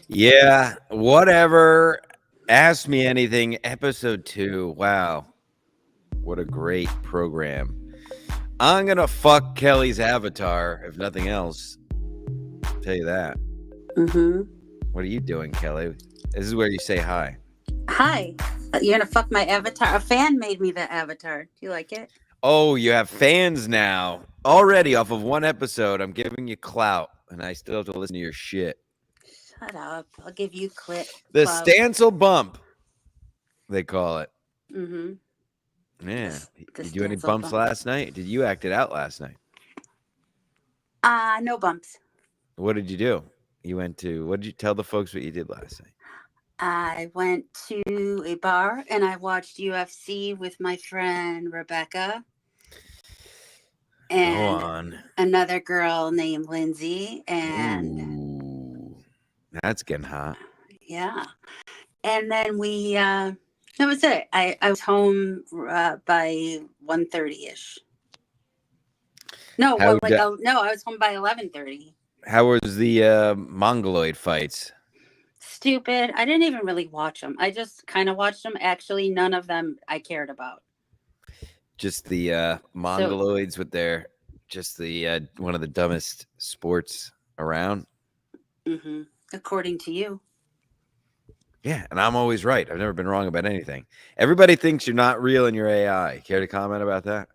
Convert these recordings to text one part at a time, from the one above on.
Yeah, whatever. Ask Me Anything, episode 2. Wow. What a great program. I'm going to fuck Kelly's avatar, if nothing else. I'll tell you that. Mm-hmm. What are you doing, Kelly? This is where you say hi. Hi. You're gonna fuck my avatar. A fan made me the avatar. Do you like it? Oh, you have fans now. Already off of one episode, I'm giving you clout, and I still have to listen to your shit. Shut up. I'll give you The clout. Stancil bump, they call it. Mm-hmm. Yeah. The You do any Stancil bumps bump. last night? Did you act it out last night? No bumps. What did you do? What did you tell the folks what you did last night? I went to a bar and I watched UFC with my friend Rebecca Go and on. another girl named Lindsay. And Ooh, that's getting hot. yeah. And then that was it. I was home by 1:30 ish. No, How well, d- no, I was home by 11:30. how was the Mongoloid fights? Stupid. I didn't even really watch them. I just kind of watched them. Actually, none of them I cared about. Just the So, Mongoloids with their just the one of the dumbest sports around. hmm according to you, Yeah, and I'm always right. I've never been wrong about anything. Everybody thinks you're not real in your AI. Care to comment about that?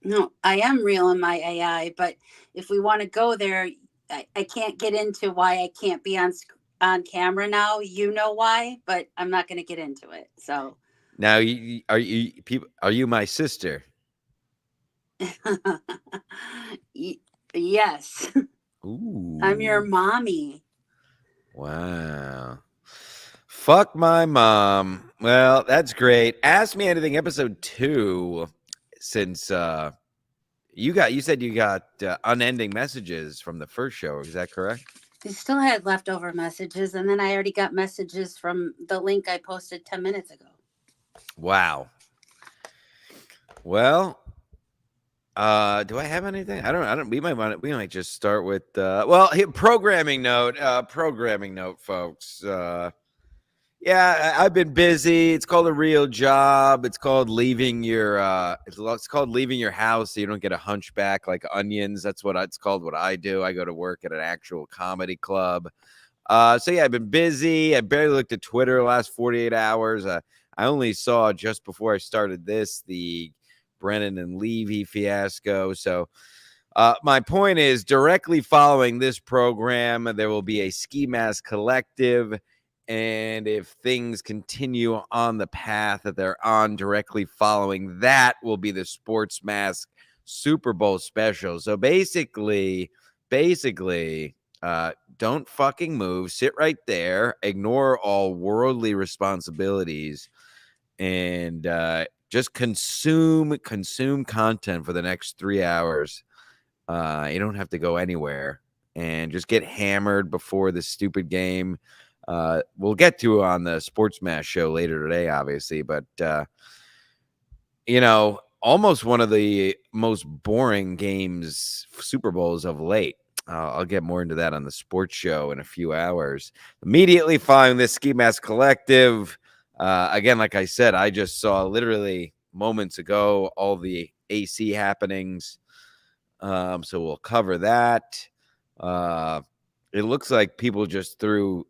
no, I am real in my AI. But if we want to go there, I can't get into why I can't be on camera now. You know why, but I'm not going to get into it. So, Now, are you my sister? yes, I'm your Ooh, mommy. wow. Fuck my mom. Well, that's great. Ask Me Anything, episode 2. Since you said you got unending messages from the first show, is that correct? I still had leftover messages, and then I already got messages from the link I posted 10 minutes ago. Wow. Well, do I have anything? I don't we might just start with programming note, folks. Yeah, I've been busy. It's called a real job. It's called leaving your it's called leaving your house so you don't get a hunchback like onions. That's what it's called. What I do. I go to work at an actual comedy club. So yeah, I've been busy. I barely looked at Twitter the last 48 hours. I only saw just before I started this the Brennan and Levy fiasco. So my point is, directly following this program, there will be a Ski Mask Collective. And if things continue on the path that they're on, directly following that will be the Sports Mask Super Bowl special. So basically, don't fucking move. Sit right there. Ignore all worldly responsibilities, and just consume content for the next 3 hours. You don't have to go anywhere, and just get hammered before the stupid game. We'll get to on the Sports Mash show later today, obviously, but almost one of the most boring games, Super Bowls of late. I'll get more into that on the sports show in a few hours. Immediately following this Ski Mask Collective, again, like I said, I just saw literally moments ago all the AC happenings. So we'll cover that. It looks like people just threw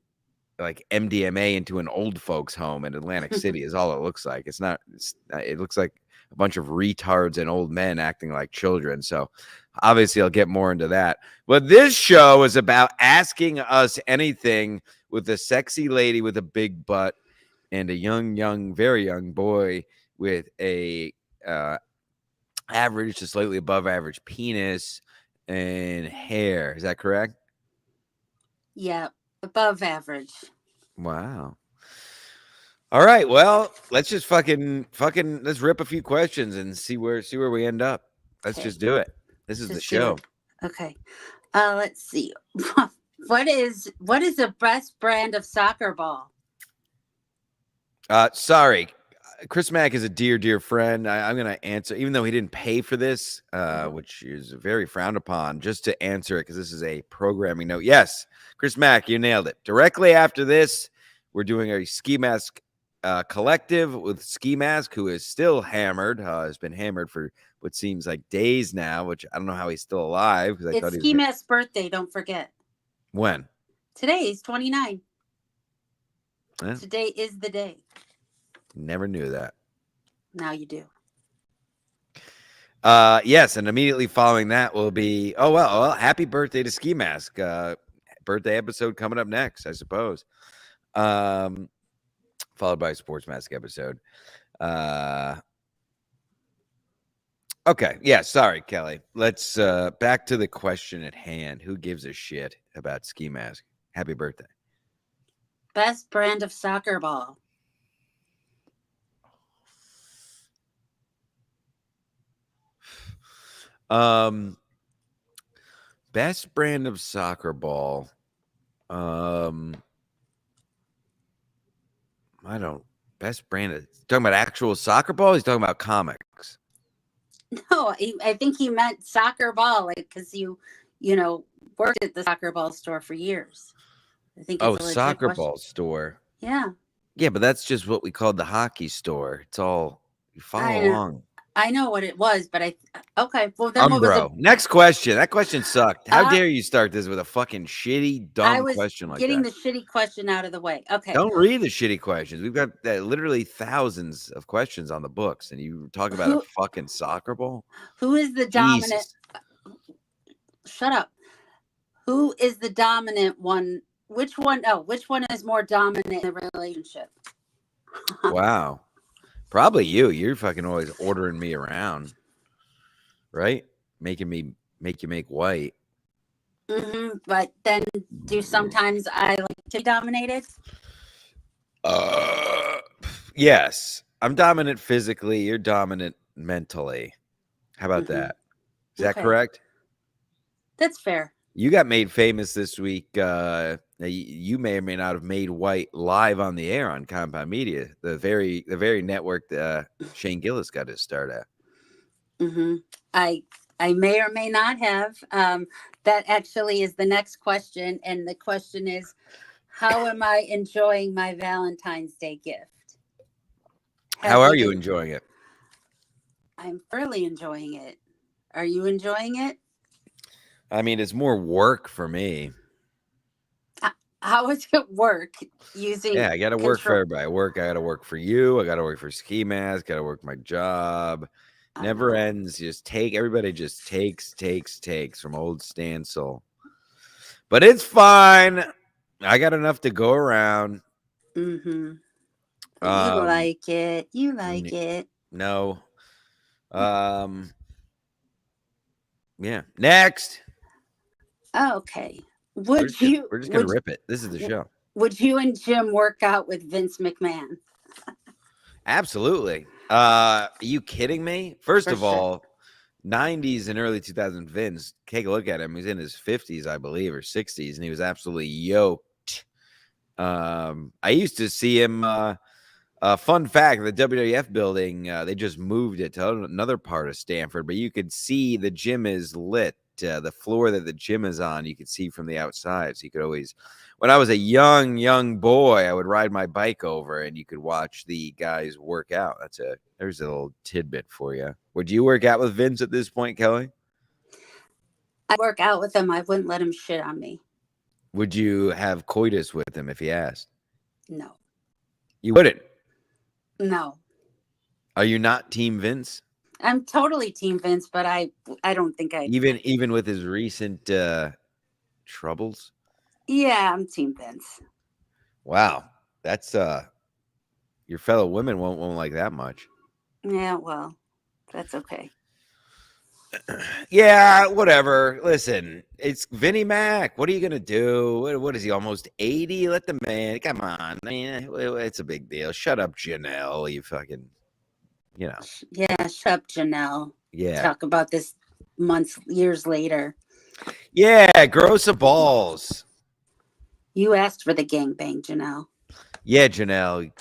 like MDMA into an old folks home in Atlantic City is all it looks like. It looks like a bunch of retards and old men acting like children. So obviously I'll get more into that. But this show is about asking us anything with a sexy lady with a big butt and a very young boy with a average to slightly above average penis and hair. Is that correct? Yeah, above average. Wow. All right. Well, let's just fucking let's rip a few questions and see where we end up. Let's Okay, just do it. This let's is the just do show. it. Okay. Let's see. what is the best brand of soccer ball? Sorry. Chris Mack is a dear friend. I'm going to answer, even though he didn't pay for this, which is very frowned upon, just to answer it because this is a programming note. Yes, Chris Mack, you nailed it. Directly after this, we're doing a Ski Mask collective with Ski Mask, who is still hammered, has been hammered for what seems like days now, which I don't know how he's still alive. I It's thought he Ski was Mask's birthday. Don't forget. when? Today is 29. Eh, Today is the day. never knew that. Now you do. Yes, and immediately following that will be well, happy birthday to Ski Mask. Birthday episode coming up next, I suppose. Followed by a Sports Mask episode. Okay, yeah, sorry, Kelly. Let's back to the question at hand. Who gives a shit about Ski Mask? Happy birthday. Best brand of soccer ball. Best brand of soccer ball. I don't. Best brand of talking about actual soccer ball. He's talking about comics. No, I think he meant soccer ball, like because you worked at the soccer ball store for years. I think it's a legit Soccer question. ball store. Yeah. Yeah, but that's just what we called the hockey store. It's all you follow along. I know what it was, but okay. Well, then what was Umbro. Next question. That question sucked. How dare you start this with a fucking shitty, dumb question like that? Getting the shitty question out of the way. Okay. Don't read the shitty questions. We've got literally thousands of questions on the books, and you talk about a fucking soccer ball. Who is the dominant? Shut up. Who is the dominant one? Which one? Oh, which one is more dominant in the relationship? Wow. Probably you. You're fucking always ordering me around, right? Making me make you make white. But then, do sometimes I like to be dominated? Yes. I'm dominant physically. You're dominant mentally. How about that? Is that correct? That's fair. You got made famous this week. You may or may not have made white live on the air on Compound Media, the very network that Shane Gillis got his start at. I may or may not have. That actually is the next question, and the question is, how am I enjoying my Valentine's Day gift? How are you enjoying it? I'm thoroughly enjoying it. Are you enjoying it? I mean, it's more work for me. How does it work using? Yeah, I got to work for everybody. I got to work for you. I got to work for Ski Mask. Got to work my job. Never ends. Everybody just takes from old Stancil. But it's fine. I got enough to go around. You like it. You like it. No. Yeah. Next. Okay. We're just gonna rip it. This is the show. Would you and Jim work out with Vince McMahon? Absolutely. Are you kidding me? First of all, 90s and early 2000s Vince, take a look at him. He's in his 50s, I believe, or 60s, and he was absolutely yoked. I used to see him. Fun fact: the WWF building, they just moved it to another part of Stanford, but you could see the gym is lit. The floor that the gym is on, you could see from the outside. So you could always, when I was a young boy, I would ride my bike over, and you could watch the guys work out. There's a little tidbit for you. Would you work out with Vince at this point, Kelly? I'd work out with him. I wouldn't let him shit on me. Would you have coitus with him if he asked? No. You wouldn't? No. Are you not Team Vince? I'm totally Team Vince, but I don't think I even with his recent troubles. Yeah, I'm Team Vince. Wow, that's your fellow women won't like that much. Yeah, well, that's okay. Yeah, whatever. Listen, it's Vinnie Mac. What are you gonna do? What is he? Almost 80? Let the man. Come on, man. It's a big deal. Shut up, Janelle. You fucking. Yeah, shut up, Janelle. Yeah. Talk about this years later. Yeah, grow some balls. You asked for the gangbang, Janelle. Yeah, Janelle.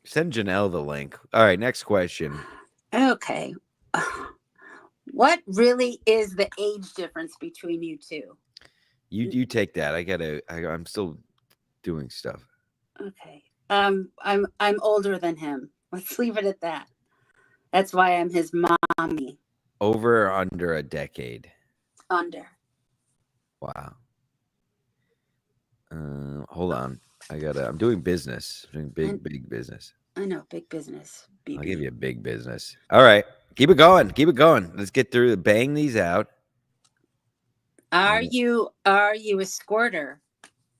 Send Janelle the link. All right, next question. Okay. What really is the age difference between you two? You take that. I'm still doing stuff. Okay. I'm older than him. Let's leave it at that. That's why I'm his mommy. Over or under a decade? Under. Wow. Hold on. I'm doing business. I'm doing big business. I know, big business, I'll give BB. you a big business. All right. Keep it going. Keep it going. Let's get through. Bang these out. Are you a squirter?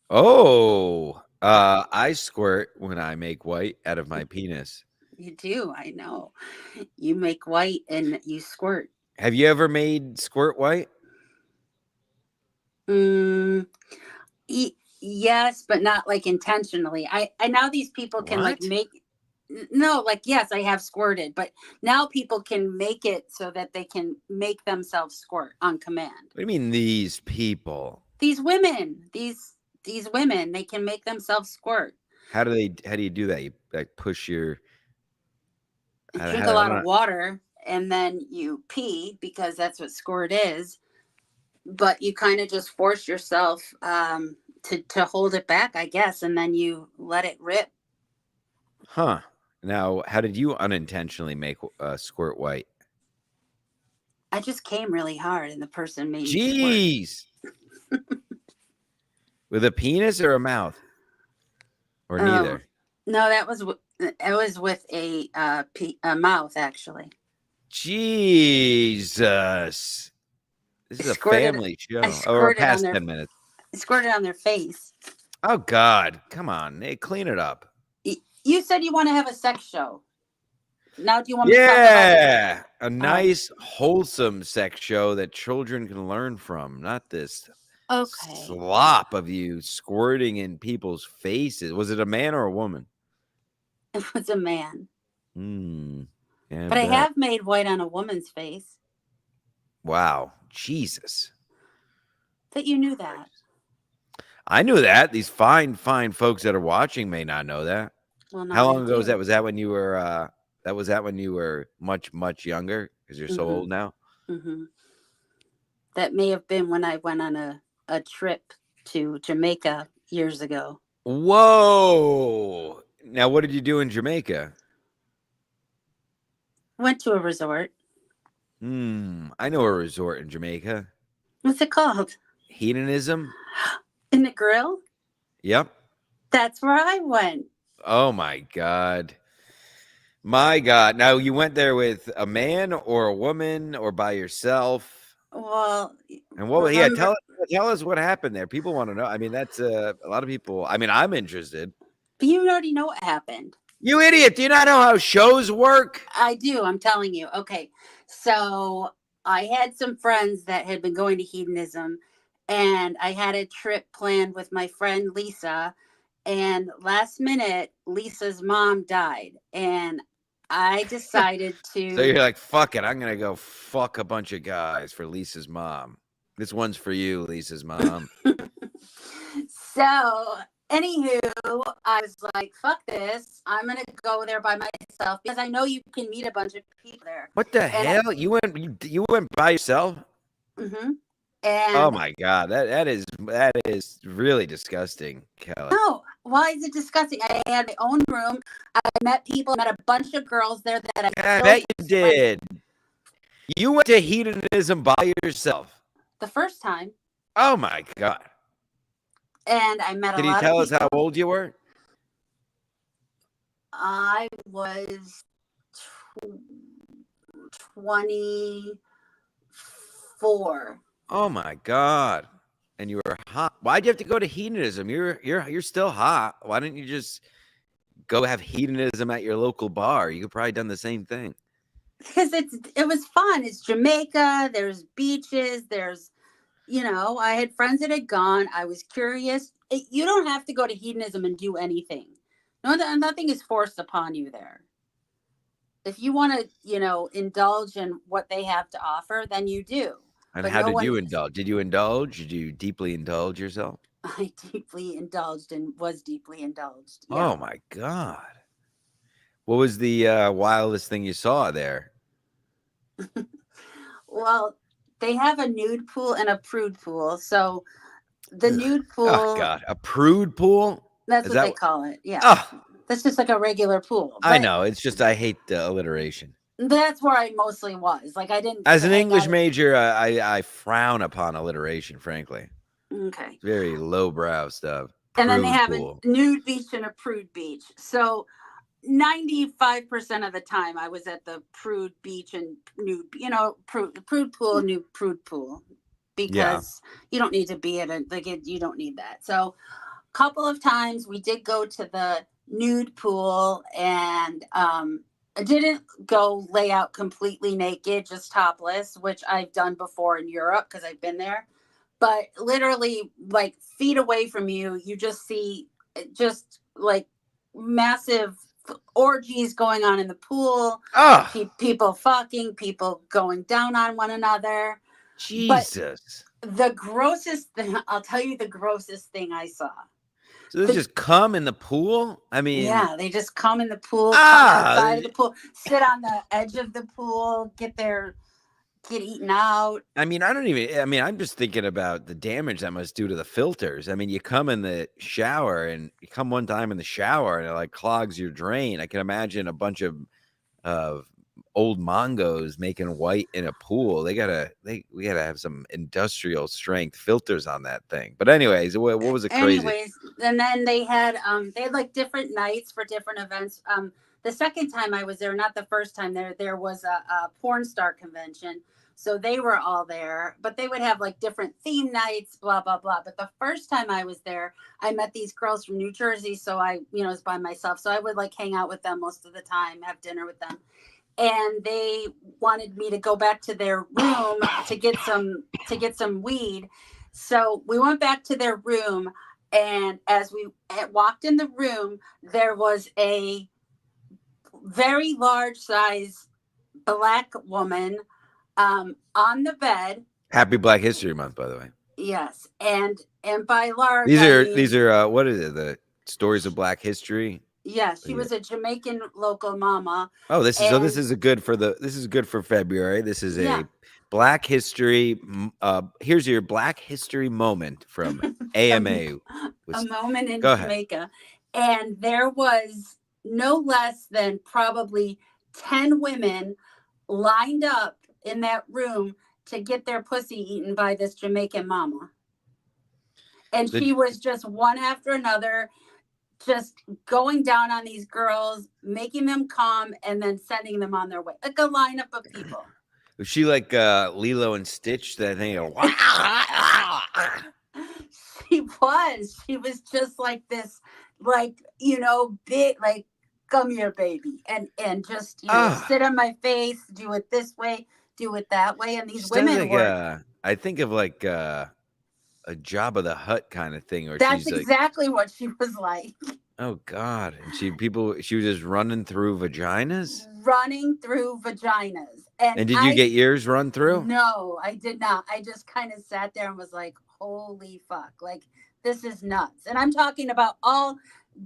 Oh, I squirt when I make white out of my penis. You do, I know. You make white and you squirt. Have you ever made squirt white? Mm, yes, but not like intentionally. I now these people can like What? make no, like yes, I have squirted, but now people can make it so that they can make themselves squirt on command. What do you mean these people? These women, these women, they can make themselves squirt. How do you do that? You like push your You how, drink how, a I lot don't of know. water and then you pee because that's what squirt is. But you kind of just force yourself to hold it back, I guess, and then you let it rip. Huh. Now, how did you unintentionally make squirt white? I just came really hard and the person made me squirt. Jeez. With a penis or a mouth? Or Um, neither? no, it was with a mouth actually. Jesus. This I is a squirted. family I show. Oh, we're squirted on past their. 10 minutes. I squirted on their face. Oh, God. Come on. Hey, clean it up. You said you want to have a sex show. Now, do you want me to talk about? Yeah. A Um. nice, wholesome sex show that children can learn from, not this Okay. slop of you squirting in people's faces. Was it a man or a woman? It was a man, Hmm. Yeah, I but I bet. have made white on a woman's face. Wow. Jesus. That you knew that. I knew that. These fine, fine folks that are watching may not know that. Well, How now long they ago was do. that? Was that when you were much, much younger? Because you're so Mm-hmm. old now? Mm-hmm. That may have been when I went on a trip to Jamaica years ago. Whoa. Now what did you do in Jamaica? Went to a resort. I know a resort in Jamaica. What's it called? Hedonism? In the grill? Yep. That's where I went. Oh my God. My God. Now you went there with a man or a woman or by yourself? Well, And what yeah, remember, tell us what happened there. People want to know. I mean, that's a lot of people. I mean, I'm interested. you already know what happened. You idiot. Do you not know how shows work? I do. I'm telling you. Okay. So I had some friends that had been going to hedonism, and I had a trip planned with my friend Lisa. And last minute, Lisa's mom died. And I decided So to. you're like, fuck it. I'm going to go fuck a bunch of guys for Lisa's mom. This one's for you, Lisa's mom. So, anywho, I was like, fuck this. I'm going to go there by myself because I know you can meet a bunch of people there. What the And, hell? You went by yourself? mm-hmm. Oh And my God. That is really disgusting, Kelly. no, why is it disgusting? I had my own room. I met people, met a bunch of girls there that I I still bet you did. You went to hedonism by yourself. the first time, Oh my God. and I met a Can you lot of tell us people. how old you were? I was 24. Oh my God. And you were hot. Why'd you have to go to hedonism? You're still hot. Why didn't you just go have hedonism at your local bar? You could probably done the same thing. Because it was fun. It's Jamaica. There's beaches. There's, I had friends that had gone. I was curious. You don't have to go to hedonism and do anything. No, nothing is forced upon you there. If you want to, indulge in what they have to offer, then you do. And But how no did one. you indulge? Did you indulge? Did you deeply indulge yourself? I deeply indulged and was deeply indulged. Yeah. Oh my God. What was the wildest thing you saw there? Well, they have a nude pool and a prude pool. So the Ugh. nude Oh pool, God, a prude pool? that's Is what that? they call it. Yeah. Oh, That's just like a regular pool. I But know. It's just I hate the alliteration. that's where I mostly was. Like I didn't As an hang English out at, major, I frown upon alliteration. Frankly, okay. it's very lowbrow stuff. And then they Prude have a pool. nude beach and a prude beach. So 95% of the time I was at the prude beach and nude, prude pool, nude prude pool, Yeah. because you don't need to be at it. Like you don't need that. So a couple of times we did go to the nude pool, and I didn't go lay out completely naked, just topless, which I've done before in Europe because I've been there. But literally, like feet away from you, you just see just like massive orgies going on in the pool, Ah, people fucking, people going down on one another. But Jesus. the grossest thing, I'll tell you the grossest thing I saw. So they The, just come in the pool? I mean, yeah, they just come in the pool, come ah, outside of the pool, sit on the edge of the pool, get eaten out. I mean, I'm just thinking about the damage that must do to the filters. I mean, you come in the shower and you come one time in the shower and it like clogs your drain. I can imagine a bunch of old Mongos making white in a pool. We gotta have some industrial strength filters on that thing. But anyways, what was it crazy? Anyways, and then they had like different nights for different events. The second time I was there, not the first time there was a porn star convention. So they were all there, but they would have like different theme nights, blah blah blah. But the first time I was there, I met these girls from New Jersey, so I, was by myself. So I would like hang out with them most of the time, have dinner with them. And they wanted me to go back to their room to get some weed. So we went back to their room, and as we walked in the room, there was a very large size black woman on the bed. Happy Black History Month, by the way. Yes, and by large These I are mean, these are what is it? The stories of Black history. yes, she Yeah. was a Jamaican local mama. Oh, And this is good for February. This is yeah, a Black History. Here's your Black History moment from AMA. a moment in Go ahead. Jamaica, and there was no less than probably 10 women lined up in that room to get their pussy eaten by this Jamaican mama. And The she was just one after another, just going down on these girls, making them come, and then sending them on their way, like a lineup of people. Was she like Lilo and Stitch? That thing. She was just like this, like, big, like, come here, baby, and just, sit on my face, do it this way, do it that way. And these Sounds women like were, I think of like a Jabba the Hutt kind of thing, where that's she's like, exactly what she was like. oh God, and she was just running through vaginas. Running through vaginas. And And did you get yours run through? no, I did not. I just kind of sat there and was like, holy fuck, like, this is nuts. And I'm talking about all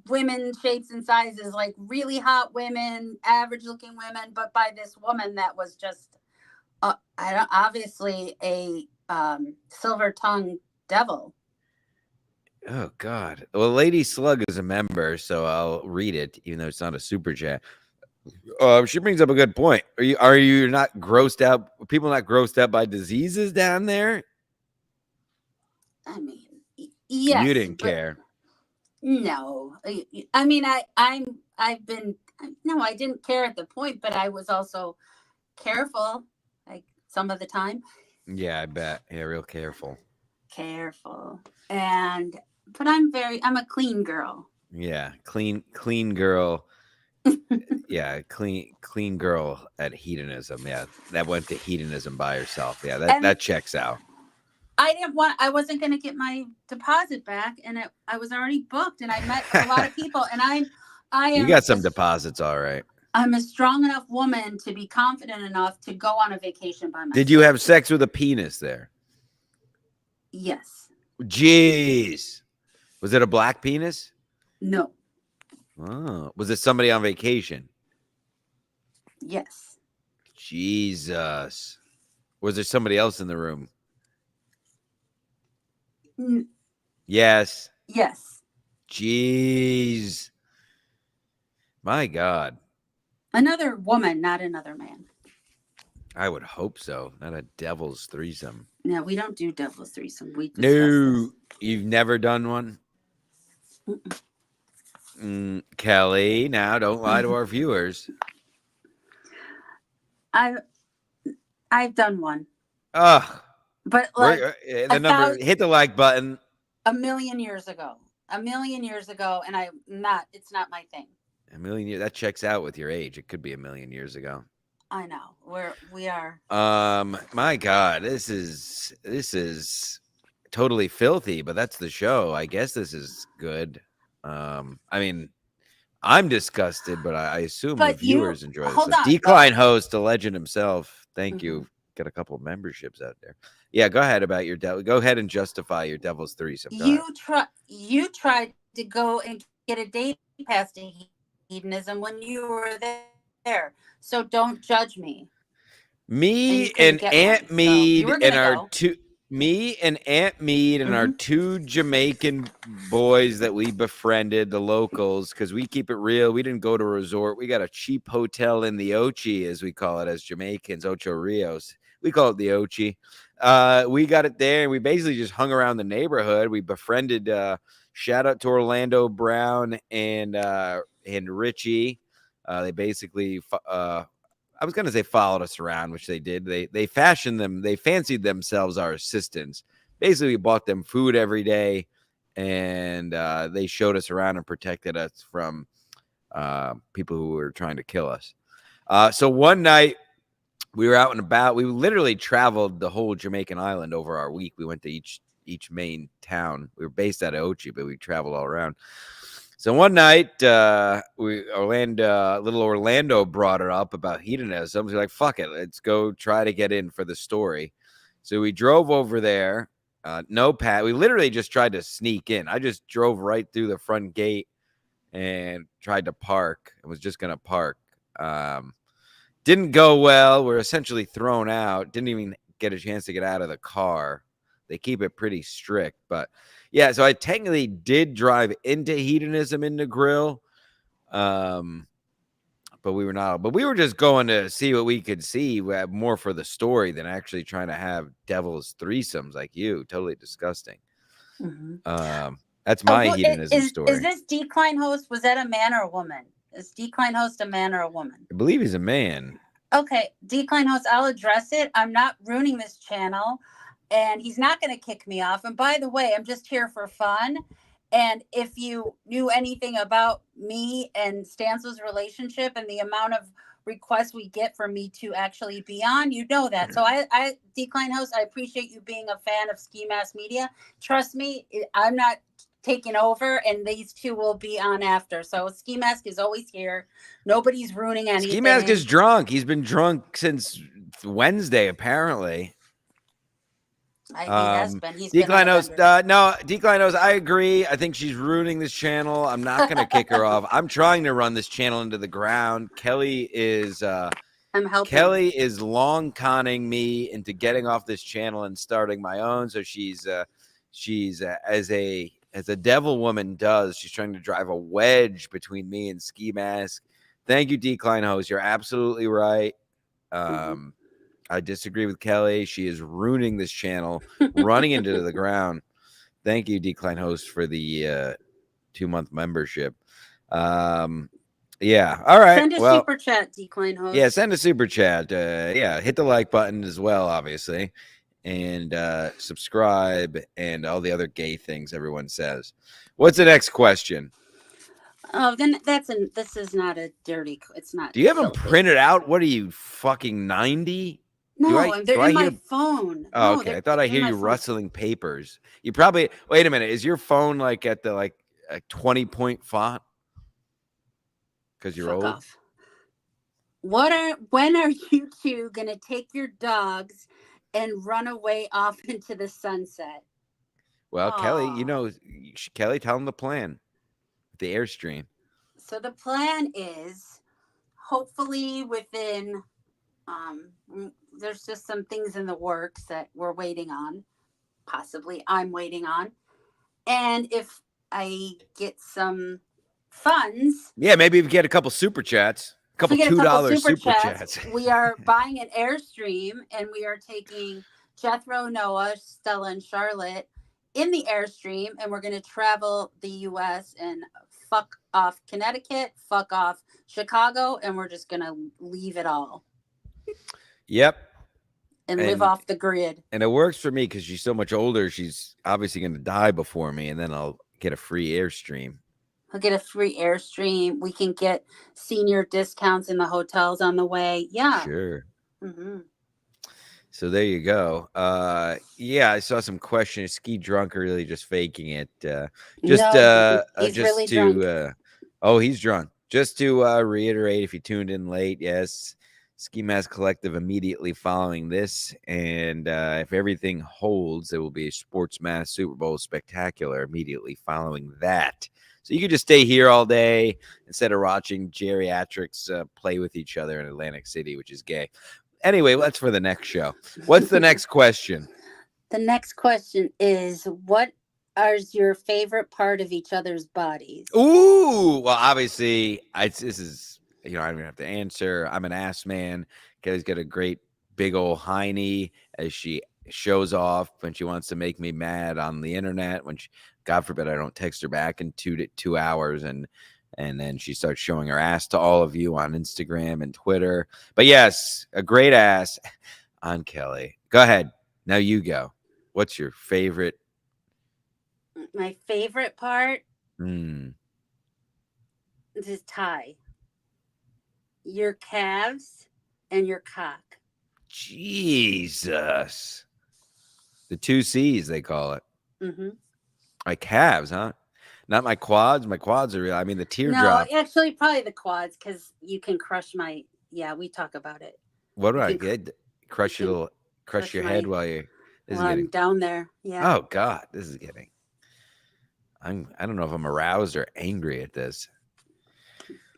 women, shapes and sizes, like really hot women, average looking women, but by this woman that was just, obviously a silver tongued devil. Oh God. Well, Lady Slug is a member, so I'll read it, even though it's not a super chat. She brings up a good point. Are you not grossed out? People not grossed out by diseases down there? I mean, You yes, didn't but care. no. I mean, I've been, no, I didn't care at the point, but I was also careful, like some of the time. Yeah, I bet. Yeah, real careful. And but I'm a clean girl. Yeah, clean girl. Yeah, clean girl at hedonism. Yeah, that went to hedonism by herself. Yeah, that checks out. I wasn't going to get my deposit back, and I was already booked, and I met a lot of people, and I am. You got some deposits, all right. I'm a strong enough woman to be confident enough to go on a vacation by myself. Did you have sex with a penis there? Yes. Jeez. Was it a black penis? No. Oh, was it somebody on vacation? Yes. Jesus. Was there somebody else in the room? Yes. Yes. Jeez. My God. Another woman, not another man. I would hope so. Not a devil's threesome. No, we don't do devil's threesome. We discuss this. No. You've never done one? Kelly, now don't lie to our viewers. I've done one, Ugh. but like The a number, thousand, hit the like button. a million years ago. A million years ago, and I'm not. It's not my thing. A million years. That checks out with your age. It could be a million years ago. I know. We are. My God, this is totally filthy, but that's the show. I guess this is good. I mean, I'm disgusted, but I assume the But you viewers enjoy this. hold The on Decline though. host, the legend himself. Thank Mhm. you. Got a couple of memberships out there. Yeah, go ahead about your devil. Go ahead and justify your devil's threesome. Go ahead. You tried to go and get a day pass to hedonism when you were there. So don't judge me. And you Me couldn't and get one. Aunt So you Mead were and gonna go. me and Aunt Mead and our Hmm. two Jamaican boys that we befriended, the locals, because we keep it real. We didn't go to a resort. We got a cheap hotel in the Ochi, as we call it as Jamaicans, Ocho Rios. We call it the Ochi. We got it there, and we basically just hung around the neighborhood. We befriended. Shout out to Orlando Brown and Richie. They basically I was gonna say followed us around, which they did. They fashioned them. They fancied themselves our assistants. Basically, we bought them food every day, and they showed us around and protected us from people who were trying to kill us. So one night we were out and about. We literally traveled the whole Jamaican island over our week. We went to each main town. We were based out of Ochi, but we traveled all around. So one night, little Orlando brought it up about hedonism. We're like, "Fuck it, let's go try to get in for the story." So we drove over there. No pat. We literally just tried to sneak in. I just drove right through the front gate and tried to park. I was just gonna park. Didn't go well. We're essentially thrown out. Didn't even get a chance to get out of the car. They keep it pretty strict, but yeah. So I technically did drive into hedonism in the grill, but we were not. But we were just going to see what we could see. We have more for the story than actually trying to have devil's threesomes like you. Totally disgusting. Hmm. That's my hedonism Is story. this decline host? Was that a man or a woman? Is decline host a man or a woman? I believe he's a man. Okay, decline host, I'll address it. I'm not ruining this channel, and he's not going to kick me off. And by the way, I'm just here for fun. And if you knew anything about me and Stancil's relationship and the amount of requests we get for me to actually be on, you know that. So I decline host. I appreciate you being a fan of Ski Mask Media. Trust me, I'm not taking over, and these two will be on after. So Ski Mask is always here. Nobody's ruining Ski Mask is anything. drunk. He's been drunk since Wednesday, apparently. He has been. He's been on Decline a knows. bender. No, Decline knows. I agree. I think she's ruining this channel. I'm not going to kick her off. I'm trying to run this channel into the ground. Kelly is I'm helping. long conning me into getting off this channel and starting my own. So she's as a devil woman does. She's trying to drive a wedge between me and Ski Mask. Thank you, Decline host. You're absolutely right. I disagree with Kelly. She is ruining this channel, running into the ground. Thank you, Decline host, for the 2-month membership. Yeah. All right. Send a Well, super chat, decline host. yeah, send a super chat. Yeah, hit the like button as well, obviously, and subscribe and all the other gay things everyone says. What's the next question? Oh, then this is not a dirty. It's not Do you have them filthy. printed out? What are you, fucking 90? No, and they're do I in my hear phone. Oh, No, okay. they're I thought I in hear my you phone. rustling papers. You probably wait a minute. Is your phone like at the like a 20-point font? Because you're Fuck old. off. When are you two gonna take your dogs and run away off into the sunset? Well, Kelly, Aw. Kelly, tell him the plan. The Airstream. So the plan is hopefully within there's just some things in the works that we're waiting on. Possibly I'm waiting on. And if I get some funds, Yeah, maybe if you get a couple super chats, a if we couple get a couple $2 super super chats, chats. we are buying an Airstream and we are taking Jethro, Noah, Stella, and Charlotte in the Airstream, and we're going to travel the U.S. and fuck off Connecticut, fuck off Chicago, and we're just going to leave it all Yep. and live off the grid. And it works for me because she's so much older. She's obviously going to die before me, and then I'll get a free Airstream. We'll get a free Airstream. We can get senior discounts in the hotels on the way. Yeah. Sure. Mm-hmm. So there you go. Yeah, I saw some questions. Ski drunk or really just faking it? He's really to drunk. Oh, he's drunk. Just to reiterate, if you tuned in late, yes, Ski Mask Collective immediately following this, and if everything holds, it will be a Sports Mask Super Bowl spectacular immediately following that. So you could just stay here all day instead of watching geriatrics play with each other in Atlantic City, which is gay. Anyway, that's for the next show. What's the next question? The next question is, what is your favorite part of each other's bodies? Ooh, well, obviously, this is, I don't even have to answer. I'm an ass man. Kelly's got a great big old hiney as she shows off when she wants to make me mad on the internet. When God forbid I don't text her back in 2 hours, and then she starts showing her ass to all of you on Instagram and Twitter. But yes, a great ass on Kelly. Go ahead. Now you go. What's your favorite? My favorite part Mm. is Ty. Your calves and your cock. Jesus. The 2 C's, they call it. Mm-hmm. My calves, huh? Not my quads. My quads are real. I mean, the teardrop. No, actually, probably the quads, because you can crush my. Yeah, we talk about it. What do I get? Crush your head while you. I'm down there. Yeah. Oh God, this is getting. I don't know if I'm aroused or angry at this.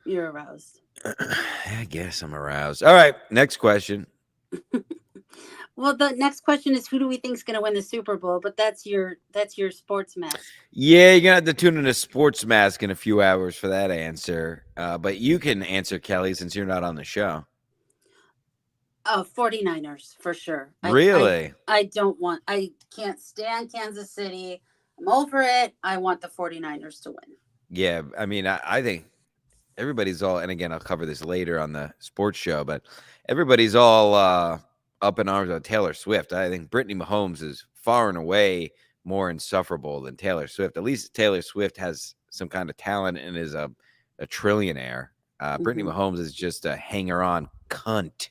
You're aroused. I guess I'm aroused. All right, next question. Well, the next question is, who do we think is going to win the Super Bowl? But that's your sports mask. Yeah, you're gonna have to tune in to Sports Mask in a few hours for that answer. But you can answer, Kelly, since you're not on the show. 49ers for sure. Really? I can't stand Kansas City. I'm over it. I want the 49ers to win. Yeah, I mean, I think everybody's all, and again, I'll cover this later on the sports show, but everybody's all up in arms about Taylor Swift. I think Brittany Mahomes is far and away more insufferable than Taylor Swift. At least Taylor Swift has some kind of talent and is a trillionaire. Brittany Mahomes is just a hanger-on cunt,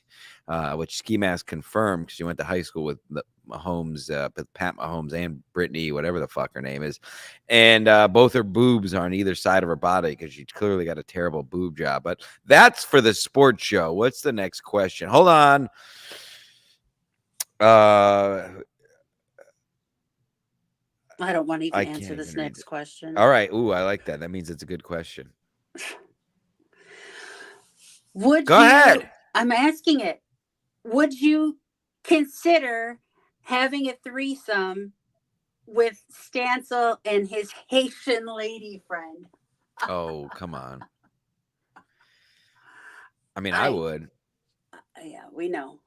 which Ski Mask confirmed because she went to high school with the Mahomes, Pat Mahomes, and Brittany, whatever the fuck her name is, and both her boobs are on either side of her body because she clearly got a terrible boob job. But that's for the sports show. What's the next question? Hold on. I don't want to even answer this next question. All right. Ooh, I like that. That means it's a good question. Go ahead. I'm asking it. Would you consider having a threesome with Stancil and his Haitian lady friend? Oh, come on. I mean, I would. Yeah, we know.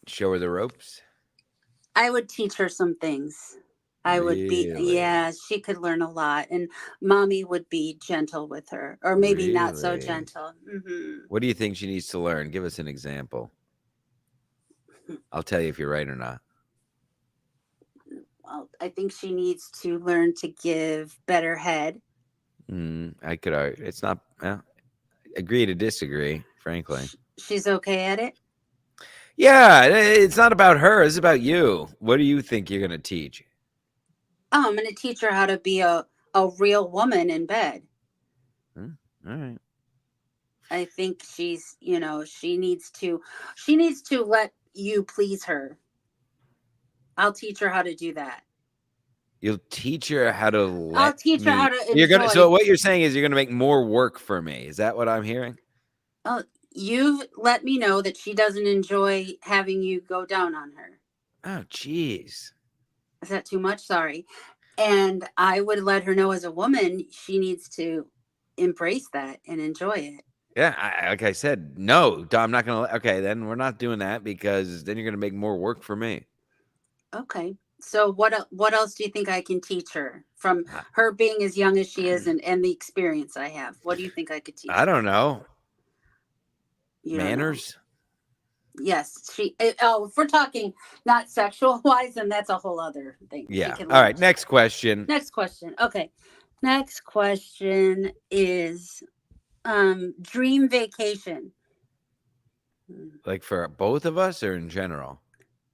Show her the ropes. I would teach her some things. I would be, yeah, she could learn a lot, and mommy would be gentle with her, or maybe not so gentle. Mm-hmm. What do you think she needs to learn? Give us an example. I'll tell you if you're right or not. Well, I think she needs to learn to give better head. I could argue. It's not, agree to disagree, frankly. She's okay at it? Yeah, it's not about her. It's about you. What do you think you're going to teach? Oh, I'm going to teach her how to be a real woman in bed. All right. I think she's, she needs to let you please her. I'll teach her how to do that. You'll teach her how to I'll teach her how to enjoy. So what you're saying is you're going to make more work for me. Is that what I'm hearing? Oh, you've let me know that she doesn't enjoy having you go down on her. Oh, jeez. Is that too much? Sorry. And I would let her know as a woman, she needs to embrace that and enjoy it. Yeah, like I said, no, I'm not gonna. Okay, then we're not doing that because then you're gonna make more work for me. Okay. So what else do you think I can teach her from I, her being as young as she is and the experience I have? What do you think I could teach I her? don't know. You don't know. Manners. Yes, oh, if we're talking not sexual wise, then that's a whole other thing. She Yeah. can All learn. right. Next question. Next question. Okay. Next question is dream vacation. Hmm. Like for both of us or in general?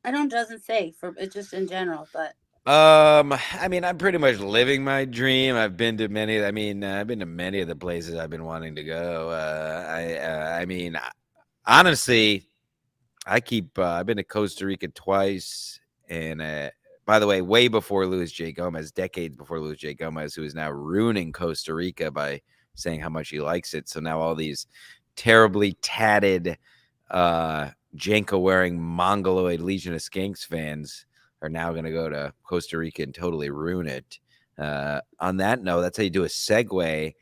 I don't doesn't say for it's just in general, but I mean, I'm pretty much living my dream. I've been to many. I mean, I've been to many of the places I've been wanting to go. I mean, honestly, I've been to Costa Rica twice, and by the way, way before Luis J. Gomez, decades before Luis J. Gomez, who is now ruining Costa Rica by saying how much he likes it. So now all these terribly tatted, Janko wearing mongoloid Legion of Skanks fans are now going to go to Costa Rica and totally ruin it. On that note, that's how you do a segue.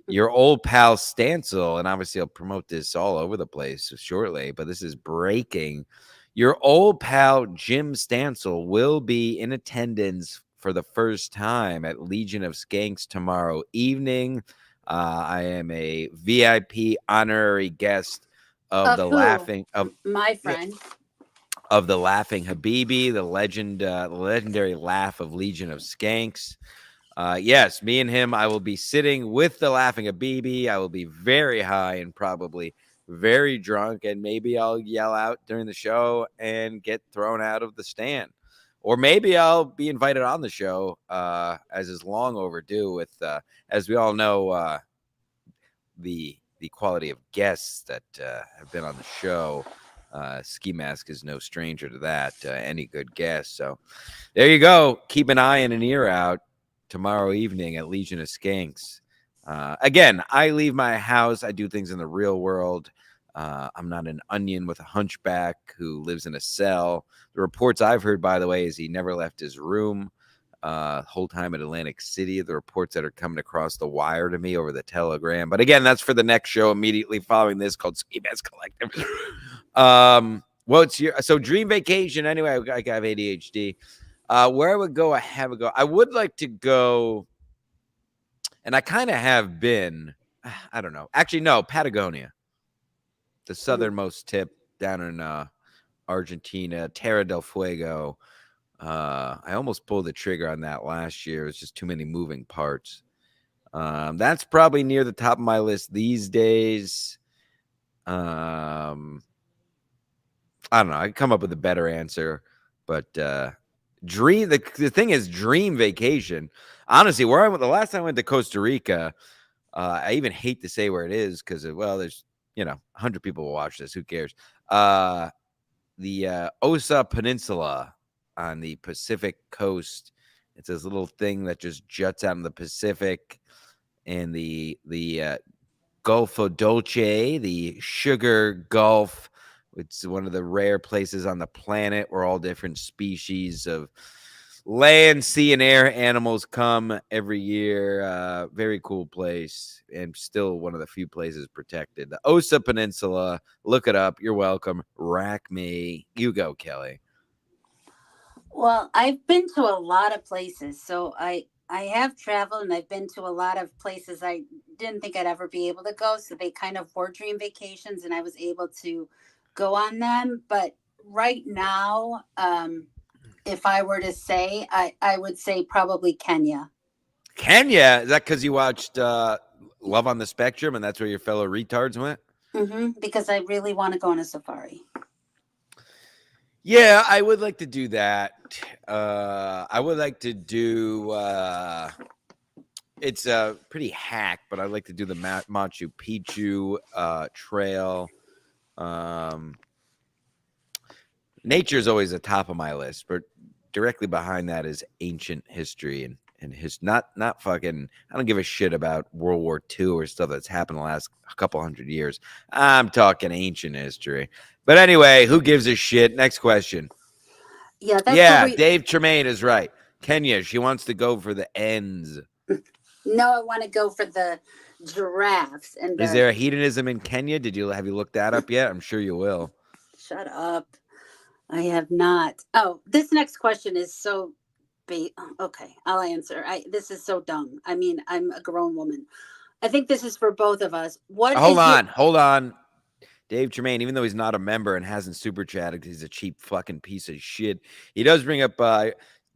Your old pal Stancil, and obviously I'll promote this all over the place shortly, but this is breaking. Your old pal Jim Stancil will be in attendance for the first time at Legion of Skanks tomorrow evening. I am a VIP honorary guest of of the who? laughing My friend. of the Laughing Habibi, the legendary laugh of Legion of Skanks. Yes, me and him, I will be sitting with the Laughing Habibi. I will be very high and probably very drunk, and maybe I'll yell out during the show and get thrown out of the stand. Or maybe I'll be invited on the show, as is long overdue with, as we all know, the quality of guests that have been on the show. Ski Mask is no stranger to that. Any good guest. So there you go. Keep an eye and an ear out tomorrow evening at Legion of Skanks. Again, I leave my house. I do things in the real world. I'm not an onion with a hunchback who lives in a cell. The reports I've heard, by the way, is he never left his room whole time at Atlantic City. The reports that are coming across the wire to me over the Telegram. But again, that's for the next show immediately following this called Ski Mask Collective. What's your dream vacation? Anyway, I have ADHD. Where I would go, I would like to go, and I kind of have been. I don't know. Actually, no, Patagonia, the southernmost tip down in Argentina, Terra del Fuego. I almost pulled the trigger on that last year. It's just too many moving parts. That's probably near the top of my list these days. I don't know. I can come up with a better answer, but dream. The thing is, dream vacation. Honestly, where I went the last time I went to Costa Rica, I even hate to say where it is because well, there's 100 people will watch this. Who cares? The Osa Peninsula on the Pacific coast. It's this little thing that just juts out in the Pacific, and the Golfo Dolce, the sugar Gulf. It's one of the rare places on the planet where all different species of land, sea, and air animals come every year. Very cool place, and still one of the few places protected. The Osa Peninsula. Look it up. You're welcome. Rack me. You go, Kelly. Well, I've been to a lot of places, so I have traveled and I've been to a lot of places I didn't think I'd ever be able to go. So they kind of were dream vacations, and I was able to go on them. But right now, if I were to say, I would say probably Kenya. Kenya. Is that because you watched Love on the Spectrum, and that's where your fellow retards went? Because I really want to go on a safari. Yeah, I would like to do that. I would like to do. It's pretty hack, but I'd like to do the Machu Picchu trail. Nature is always the top of my list, but directly behind that is ancient history and in his not fucking. I don't give a shit about World War II or stuff that's happened the last couple hundred years. I'm talking ancient history. But anyway, who gives a shit? Next question. Yeah, that's what Yeah, we. Dave Tremaine is right. Kenya, she wants to go for the ends. No, I want to go for the giraffes and Is the. there a hedonism in Kenya? Have you looked that up yet? I'm sure you will. Shut up. I have not. Oh, this next question is so. Okay, I'll answer. This is so dumb. I mean, I'm a grown woman. I think this is for both of us. What Hold is your. on. Dave Tremaine, even though he's not a member and hasn't super chatted, he's a cheap fucking piece of shit. He does bring up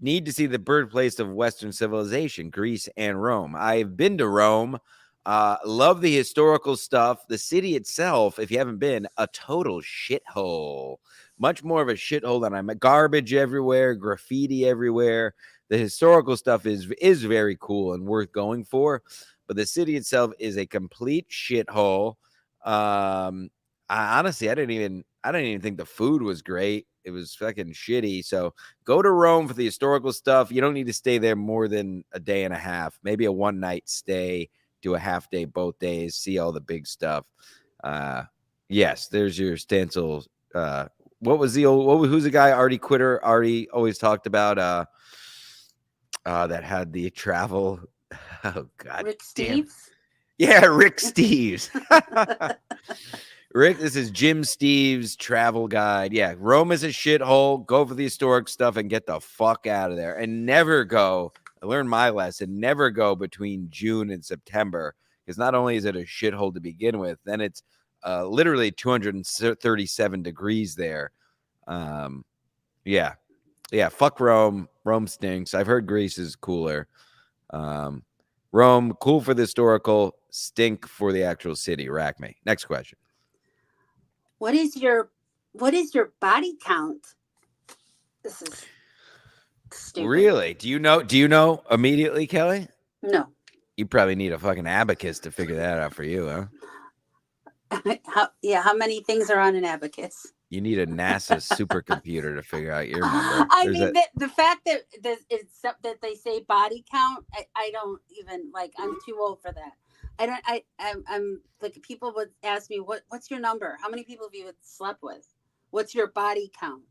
need to see the birthplace of Western civilization, Greece and Rome. I've been to Rome. Love the historical stuff. The city itself, if you haven't been, a total shithole. Much more of a shithole than I'm. Garbage everywhere, graffiti everywhere. The historical stuff is very cool and worth going for, but the city itself is a complete shithole. Honestly, I didn't even think the food was great. It was fucking shitty. So go to Rome for the historical stuff. You don't need to stay there more than a day and a half, maybe a one night stay, do a half day both days, see all the big stuff. Yes, there's your Stancil. Who's the guy Artie Quitter Artie always talked about that had the travel. Oh god. Rick Damn. Steves? Yeah, Rick Steves. Rick, this is Jim Steves' travel guide. Yeah, Rome is a shithole. Go for the historic stuff and get the fuck out of there. And never go. I learned my lesson. Never go between June and September, because not only is it a shithole to begin with, then it's literally 237 degrees there. Yeah. Fuck Rome. Rome stinks. I've heard Greece is cooler. Rome, cool for the historical, stink for the actual city. Rack me. Next question. What is your body count? This is stupid. Really? Do you know immediately, Kelly? No. You probably need a fucking abacus to figure that out for you, huh? How many things are on an abacus? You need a NASA supercomputer to figure out your number. I mean, the fact that that they say body count, I don't even like. I'm too old for that. I'm like, people would ask me, what's your number? How many people have you slept with? What's your body count?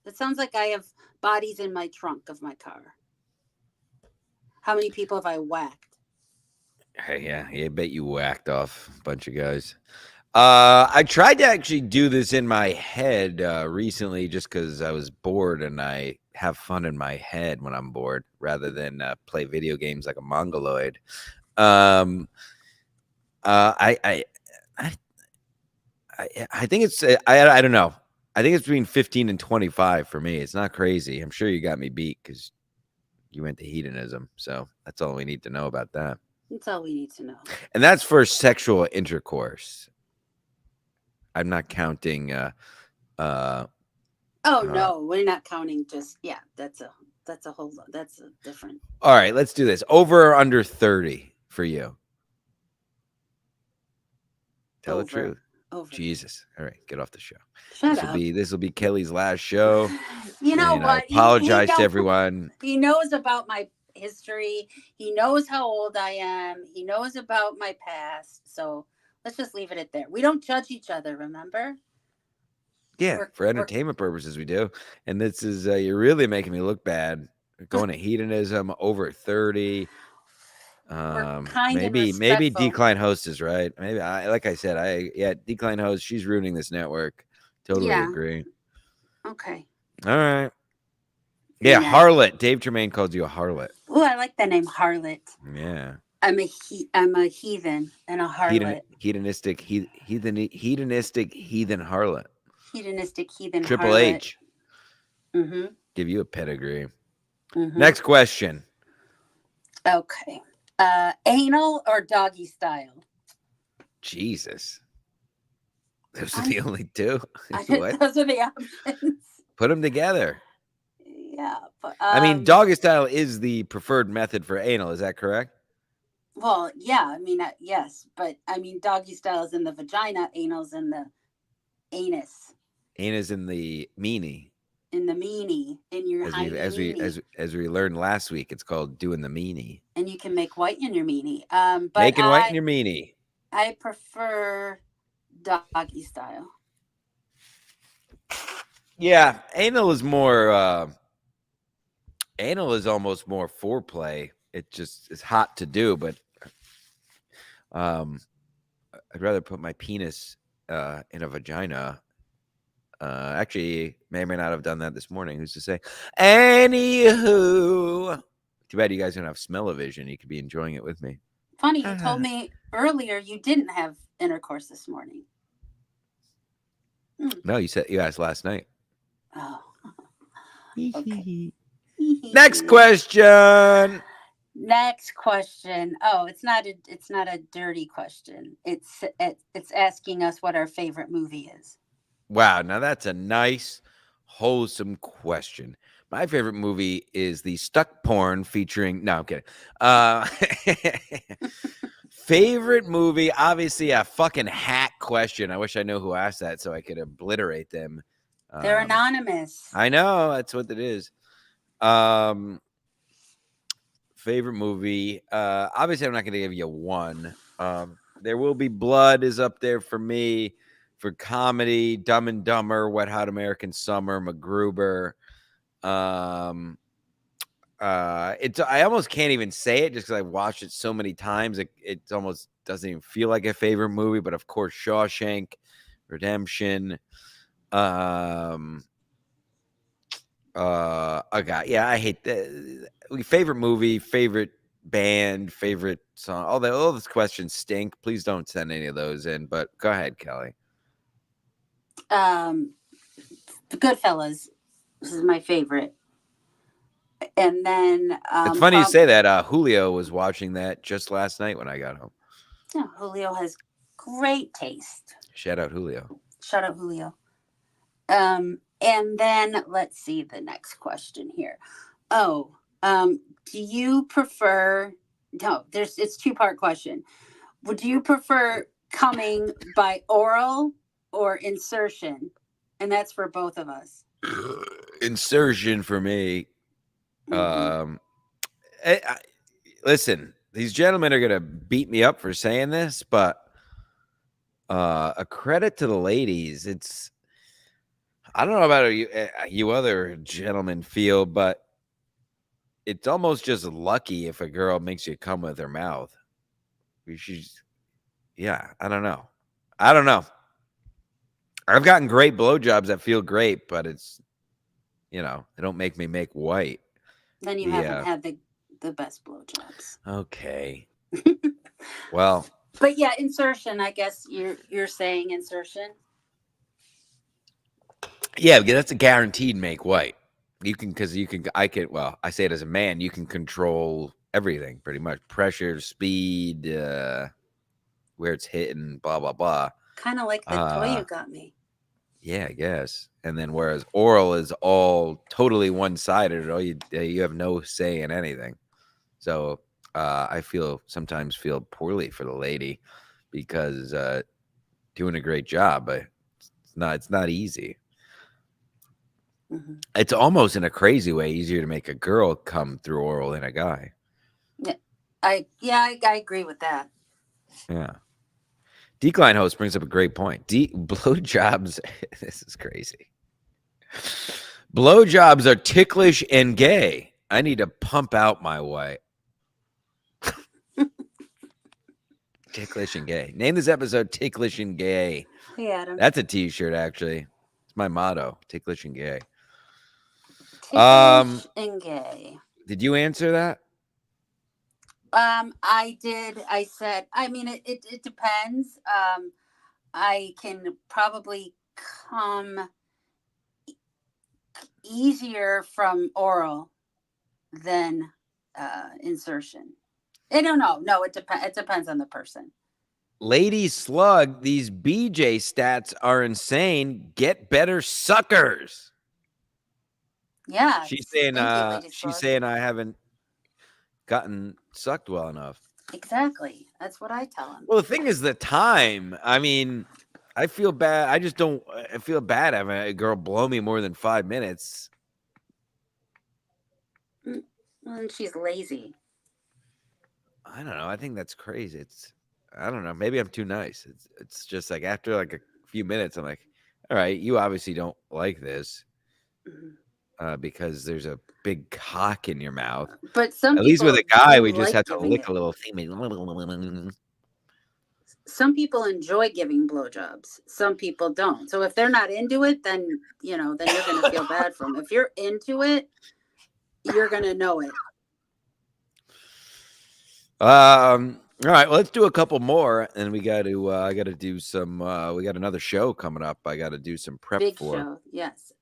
It sounds like I have bodies in my trunk of my car. How many people have I whacked? Yeah, I bet you whacked off a bunch of guys. I tried to actually do this in my head recently, just because I was bored, and I have fun in my head when I'm bored, rather than play video games like a mongoloid. I think it's I don't know. I think it's between 15 and 25 for me. It's not crazy. I'm sure you got me beat because you went to hedonism. So that's all we need to know about that. That's all we need to know. And that's for sexual intercourse. I'm not counting. No, we're not counting. Just that's a different. All right, let's do this. Over or under 30 for you? Tell the truth. Over. Jesus. All right, get off the show. Shut up. This will be Kelly's last show. You know what? I apologize to everyone. He knows about my history. He knows how old I am. He knows about my past. So let's just leave it at there. We don't judge each other, remember? Yeah, for entertainment purposes, we do. And this is, you're really making me look bad. Going to hedonism, over 30. Maybe Decline Host is right. Maybe like I said, Decline Host, she's ruining this network. Totally agree. Okay. All right. Yeah, harlot. Dave Tremaine called you a harlot. Oh, I like the name harlot. Yeah. I'm a heathen and a harlot. Hedonistic heathen harlot. Hedonistic heathen Triple harlot. H. Mm-hmm. Give you a pedigree. Mm-hmm. Next question. Okay. Anal or doggy style? Jesus. Those are the only two. Those are the options. Put them together. Yeah. But, I mean, doggy style is the preferred method for anal. Is that correct? Well, yeah. I mean, yes. But, I mean, doggy style is in the vagina. Anal's in the anus. Anus in the meanie. in the meanie, in your As we hiney as we meanie. as we learned last week, it's called doing the meanie. And you can make white in your meanie. But Making white in your meanie. I prefer doggy style. Yeah, anal is almost more foreplay. It just is hot to do, but I'd rather put my penis in a vagina. Actually, may or may not have done that this morning. Who's to say? Anywho, too bad you guys don't have smell-o-vision. You could be enjoying it with me. Funny, you told me earlier you didn't have intercourse this morning. No, you asked last night. Oh. Okay. Next question. Next question. Oh, it's not a dirty question. It's asking us what our favorite movie is. Wow, now that's a nice, wholesome question. My favorite movie is the Stuck Porn featuring. No, I'm kidding. Favorite movie, obviously a fucking hack question. I wish I knew who asked that so I could obliterate them. They're anonymous. I know, that's what it is. Favorite movie. Obviously, I'm not going to give you one. There Will Be Blood is up there for me. For comedy, Dumb and Dumber, Wet Hot American Summer, MacGruber. I almost can't even say it just because I've watched it so many times. It almost doesn't even feel like a favorite movie. But of course, Shawshank Redemption. I hate that. Favorite movie, favorite band, favorite song. All those questions stink. Please don't send any of those in. But go ahead, Kelly. The Goodfellas. This is my favorite. And then it's funny you say that. Julio was watching that just last night when I got home. Yeah, Julio has great taste. Shout out Julio. Shout out Julio. And then let's see the next question here. Do you prefer? No, it's 2-part question. Would you prefer coming by oral or insertion? And that's for both of us. Insertion for me. Mm-hmm. Listen, these gentlemen are gonna beat me up for saying this, but a credit to the ladies. I don't know about you other gentlemen feel, but it's almost just lucky if a girl makes you come with her mouth. I don't know. I've gotten great blowjobs that feel great, but it's, they don't make me make white. Then you haven't had the best blowjobs. Okay. Well. But yeah, insertion. I guess you're saying insertion. Yeah, that's a guaranteed make white. I say it as a man, you can control everything pretty much. Pressure, speed, where it's hitting, blah, blah, blah. Kind of like the toy you got me. Yeah, I guess. And then whereas oral is all totally one-sided, you have no say in anything. So I sometimes feel poorly for the lady because doing a great job, but it's not easy. Mm-hmm. It's almost in a crazy way easier to make a girl come through oral than a guy. Yeah, I agree with that. Yeah. Decline host brings up a great point. Blowjobs, this is crazy. Blowjobs are ticklish and gay. I need to pump out my white. Ticklish and gay. Name this episode Ticklish and Gay. Hey, Adam. That's a t-shirt, actually. It's my motto. Ticklish and gay. Ticklish and gay. Did you answer that? I did. I said, it depends. I can probably come easier from oral than insertion. I don't know. No, it depends. It depends on the person. Lady Slug, these BJ stats are insane. Get better suckers. Yeah. She's saying I haven't gotten sucked well enough. Exactly. That's what I tell him. Well, the thing is the time. I mean, I feel bad. I just don't. I feel bad having a girl blow me more than 5 minutes. And she's lazy. I don't know. I think that's crazy. I don't know. Maybe I'm too nice. It's just like after like a few minutes, I'm like, all right, you obviously don't like this because there's a big cock in your mouth. But some At least with people a guy, do we just like have to giving lick it. a little thing. Some people enjoy giving blowjobs. Some people don't. So if they're not into it, then then you're gonna feel bad for them. If you're into it, you're gonna know it. All right, well, let's do a couple more, and we got to. I got to do some. We got another show coming up. I got to do some prep Big for. show, yes.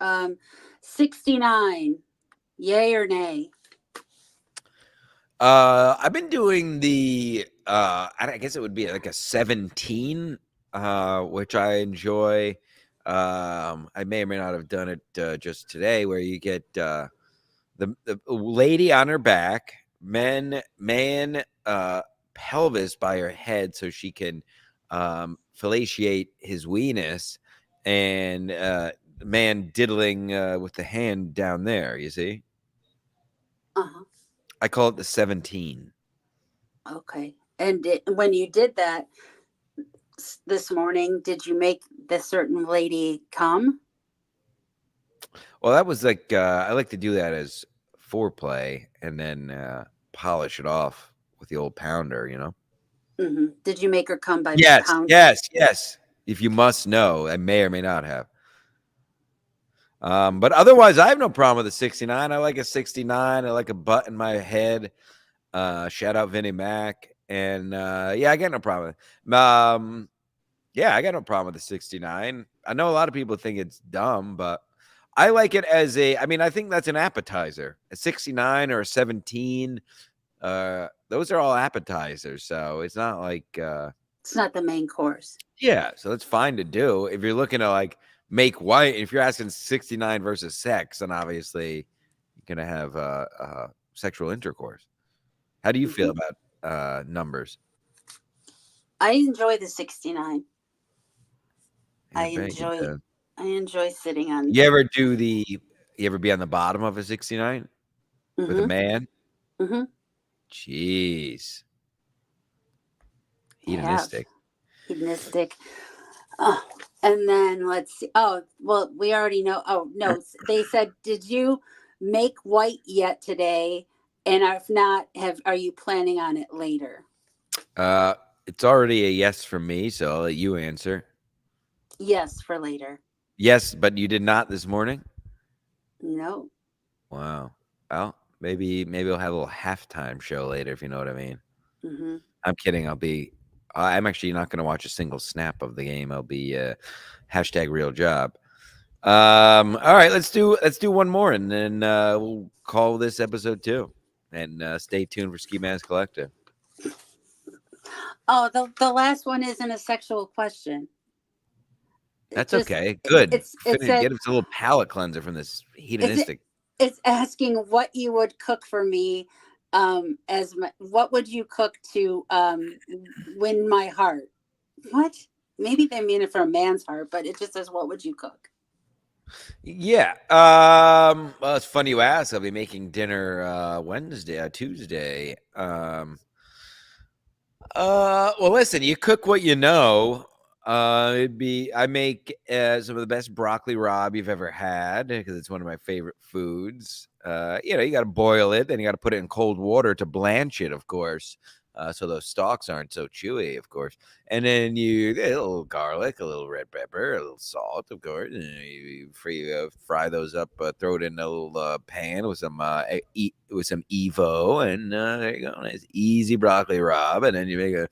69, yay or nay? I've been doing the. I guess it would be like a 17, which I enjoy. I may or may not have done it just today, where you get the lady on her back, man, pelvis by her head, so she can fellatiate his weenus, and man diddling with the hand down there. You see, Uh-huh. I call it the 17. Okay. And when you did that this morning, did you make this certain lady come? Well, that was like I like to do that as foreplay, and then polish it off with the old pounder. Did you make her come by Yes, pound? yes, yes. If you must know, I may or may not have. But otherwise, I have no problem with a 69. I like a 69. I like a butt in my head. Shout out Vinnie Mac. And yeah, I got no problem. Yeah, I got no problem with the 69. I know a lot of people think it's dumb, but I like it as I mean, I think that's an appetizer. A 69 or a 17. Those are all appetizers. So it's not like It's not the main course. yeah, so that's fine to do. If you're looking to like make white, if you're asking 69 versus sex, then obviously you're gonna have sexual intercourse. How do you feel about numbers? I enjoy the 69. Yeah, I I bet you enjoy do. I enjoy sitting on. You ever be on the bottom of a 69 with a Mhm. man? Mhm. Jeez. I have Hedonistic. hedonistic. Oh, and then let's see. Oh, well, we already know. Oh, no. They said, did you make white yet today? And if not, are you planning on it later? Uh it's already a yes from me, so I'll let you answer. Yes, for later. Yes, but you did not this morning? No. Wow. Well, maybe we'll have a little halftime show later, if you know what I mean. Mm-hmm. I'm kidding. I'm actually not going to watch a single snap of the game. I'll be hashtag real job. All right, let's do one more, and then we'll call this episode 2. And stay tuned for Ski Mask Collective. Oh, the last one isn't a sexual question. It That's just okay. Good. it said Get us a little palate cleanser from this it's hedonistic. it's asking what you would cook for me. What would you cook to win my heart? What? Maybe they mean it for a man's heart, but it just says, what would you cook? Yeah. Well, it's funny you ask. I'll be making dinner Tuesday. Well, listen, you cook what you know. I make some of the best broccoli rabe you've ever had because it's one of my favorite foods. You got to boil it, then you got to put it in cold water to blanch it, of course, so those stalks aren't so chewy, of course. And then a little garlic, a little red pepper, a little salt, of course. And you fry those up, throw it in a little pan with some Evo, and there you go, nice easy broccoli rabe. And then you make a.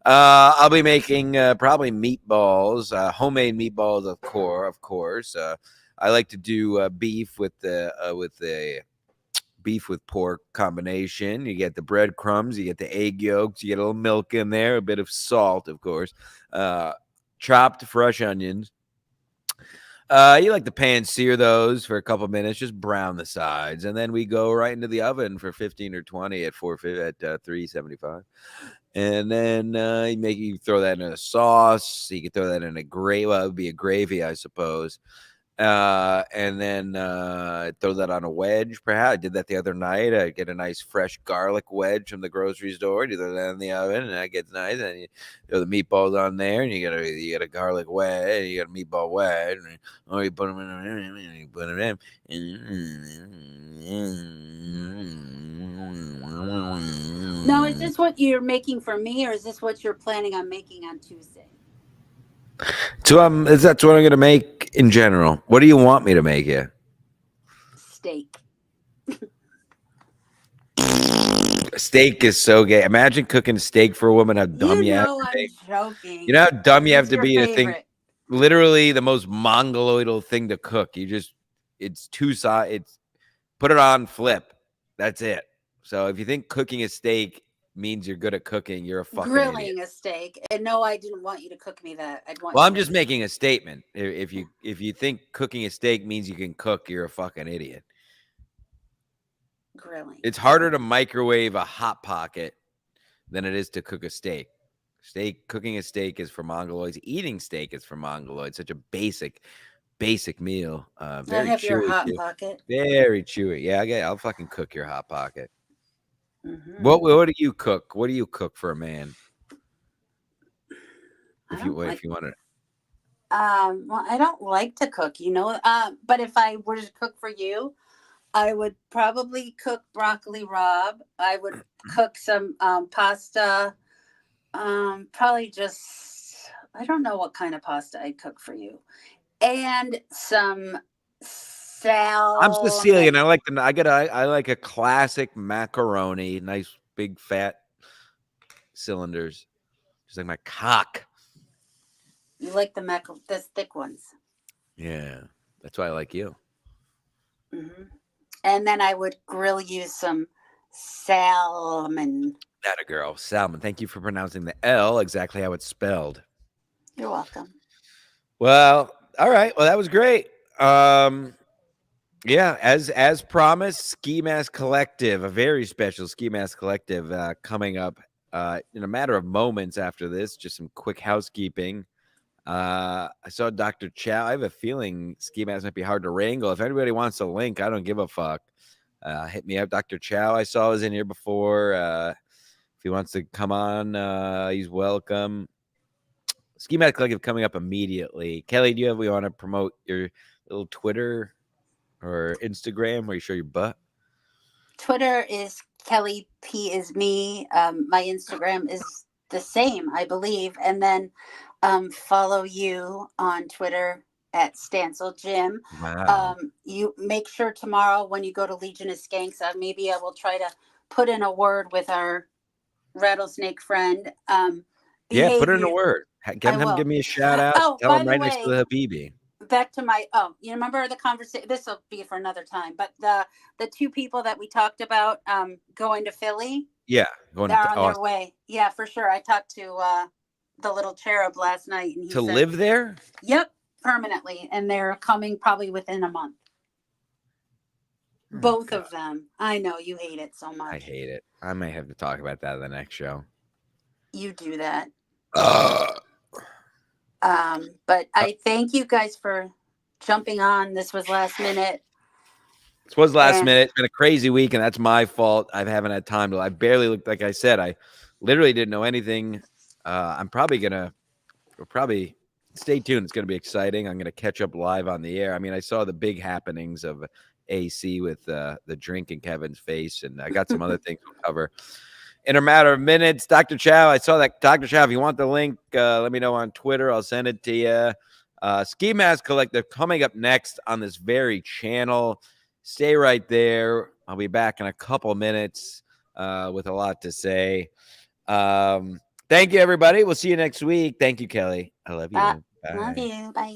I'll be making probably meatballs, homemade meatballs, of course. I like to do beef with the beef with pork combination. You get the breadcrumbs, you get the egg yolks, you get a little milk in there, a bit of salt, of course, chopped fresh onions. You like to pan sear those for a couple minutes, just brown the sides, and then we go right into the oven for 15 or 20 at 375. And then you throw that in a sauce. You could throw that in a gravy. Well, it would be a gravy, I suppose. And then throw that on a wedge. Perhaps I did that the other night. I get a nice fresh garlic wedge from the grocery store. You throw that in the oven, and that gets nice. And you throw the meatballs on there, and you get a garlic wedge, and you got a meatball wedge, or you put them in, you put them in. Now, is this what you're making for me, or is this what you're planning on making on Tuesday? So that's what I'm gonna make in general. What do you want me to make here? Steak. Steak is so gay. Imagine cooking steak for a woman. How dumb you have to I'm be. joking. You know how dumb you have Who's to your be to think favorite? literally the most mongoloidal thing to cook. It's two sides. It's put it on, flip. That's it. So if you think cooking a steak means you're good at cooking, you're a fucking Grilling idiot. a steak. And no, I didn't want you to cook me that. I'd want Well, you I'm to just making a statement. If you think cooking a steak means you can cook, you're a fucking idiot. grilling. It's harder to microwave a hot pocket than it is to cook a steak. Cooking a steak is for mongoloids. Eating steak is for mongoloids. Such a basic meal. Very I have your chewy. hot Too. pocket. Very chewy. Yeah, I'll fucking cook your hot pocket. Mm-hmm. What do you cook? What do you cook for a man? If you want to. Well, I don't like to cook, but if I were to cook for you, I would probably cook broccoli rabe. I would cook some pasta. Probably just, I don't know what kind of pasta I'd cook for you. And some salmon. I'm Sicilian. I like a classic macaroni, nice big fat cylinders, just like my cock. You like the thick ones. Yeah, that's why I like you. Mm-hmm. And then I would grill you some salmon. That a girl, salmon. Thank you for pronouncing the L exactly how it's spelled. You're welcome. Well, all right. Well, that was great. Yeah, as promised, Ski Mask Collective, a very special Ski Mask Collective coming up in a matter of moments after this. Just some quick housekeeping. I saw Dr. Chow. I have a feeling Ski Mask might be hard to wrangle. If anybody wants a link, I don't give a fuck. Hit me up. Dr. Chow, I saw was in here before. If he wants to come on, he's welcome. Ski Mask Collective coming up immediately. Kelly, we want to promote your little Twitter or Instagram where you show your butt? Twitter is Kelly P is me. My Instagram is the same, I believe. And then follow you on Twitter at Stancil Jim. Wow. You make sure tomorrow when you go to Legion of Skanks, maybe I will try to put in a word with our rattlesnake friend. Yeah, put in a word. Get him give me a shout out. Oh, tell him right next to the Habibi. Back to my you remember the conversation, this will be for another time, but the two people that we talked about going to Philly, they're on their way. Yeah, for sure. I talked to the little cherub last night, and he said, live there. Yep, permanently, and they're coming probably within a month. Both of them. I know you hate it so much. I hate it. I may have to talk about that in the next show. You do that. But I thank you guys for jumping on. This was last minute. This was last minute. It's been a crazy week, and that's my fault. I haven't had time to. I barely looked. Like I said, I literally didn't know anything. We'll probably stay tuned. It's gonna be exciting. I'm gonna catch up live on the air. I mean, I saw the big happenings of AC with the drink in Kevin's face, and I got some other things we'll cover in a matter of minutes. Dr. Chow, I saw that. Dr. Chow, if you want the link, let me know on Twitter. I'll send it to you. Ski Mask Collective coming up next on this very channel. Stay right there. I'll be back in a couple minutes with a lot to say. Thank you, everybody. We'll see you next week. Thank you, Kelly. I love you. Bye. Love you. Bye.